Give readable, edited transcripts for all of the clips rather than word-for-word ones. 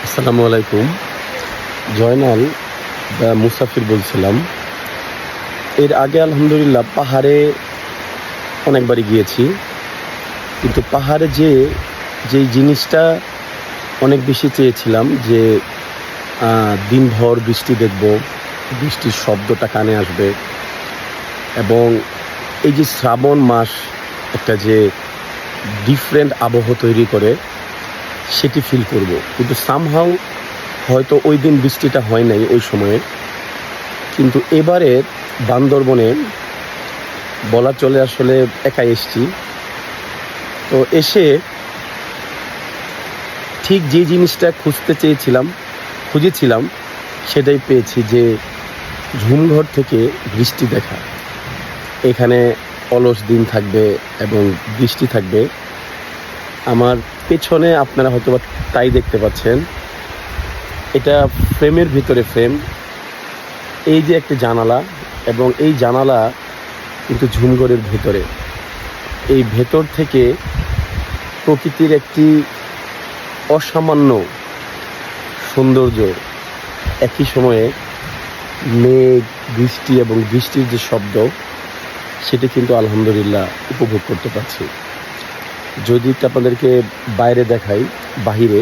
আসসালামু আলাইকুম। জয়নাল মুসাফির বলছিলাম। এর আগে আলহামদুলিল্লাহ পাহাড়ে অনেকবারই গিয়েছি। কিন্তু পাহাড়ে যেই জিনিসটা অনেক বেশি চেয়েছিলাম যে দিনভর বৃষ্টি দেখব, বৃষ্টির শব্দটা কানে আসবে এবং এই যে শ্রাবণ মাস একটা যে ডিফারেন্ট আবহ তৈরি করে সেটি ফিল করব। কিন্তু সামহাউ হয়তো ওই দিন বৃষ্টিটা হয় নাই ওই সময়ে। কিন্তু এবারে বান্দরবনে বলা চলে আসলে একাই এসছি। তো এসে ঠিক যে জিনিসটা খুঁজেছিলাম সেটাই পেয়েছি, যে ঝুমঘর থেকে বৃষ্টি দেখা। এখানে অলস দিন থাকবে এবং বৃষ্টি থাকবে। আমার পেছনে আপনারা হয়তো তাই দেখতে পাচ্ছেন। এটা ফ্রেমের ভিতরে ফ্রেম। এই যে একটা জানালা, এবং এই জানালা কিন্তু ঝুমঘরের ভেতরে। এই ভেতর থেকে প্রকৃতির একটি অসামান্য সৌন্দর্য, একই সময়ে মেঘ, বৃষ্টি এবং বৃষ্টির যে শব্দ, সেটি কিন্তু আলহামদুলিল্লাহ উপভোগ করতে পারছি। যদি আপনাদেরকে বাইরে দেখাই, বাহিরে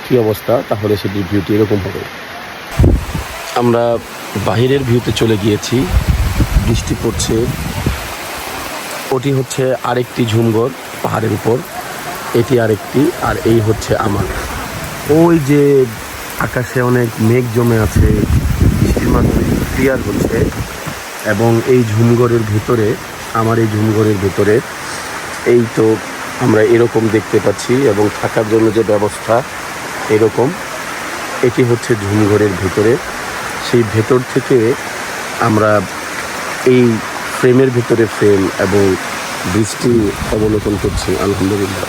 কী অবস্থা, তাহলে সেটির ভিউটি এরকম হবে। আমরা বাহিরের ভিউতে চলে গিয়েছি। বৃষ্টি পড়ছে। ওটি হচ্ছে আরেকটি ঝুমঘর পাহাড়ের উপর, এটি আরেকটি, আর এই হচ্ছে আমার। ওই যে আকাশে অনেক মেঘ জমে আছে, বৃষ্টির মাধ্যমে ক্লিয়ার হচ্ছে, এবং এই ঝুমঘরের ভেতরে, আমার এই ঝুমঘরের ভেতরে এই তো আমরা এরকম দেখতে পাচ্ছি, এবং থাকার জন্য যে ব্যবস্থা এরকম। এটি হচ্ছে ঝুমঘরের ভেতরে। সেই ভেতর থেকে আমরা এই ফ্রেমের ভিতরে ফ্রেম এবং বৃষ্টি অবলোকন করছি আলহামদুলিল্লাহ।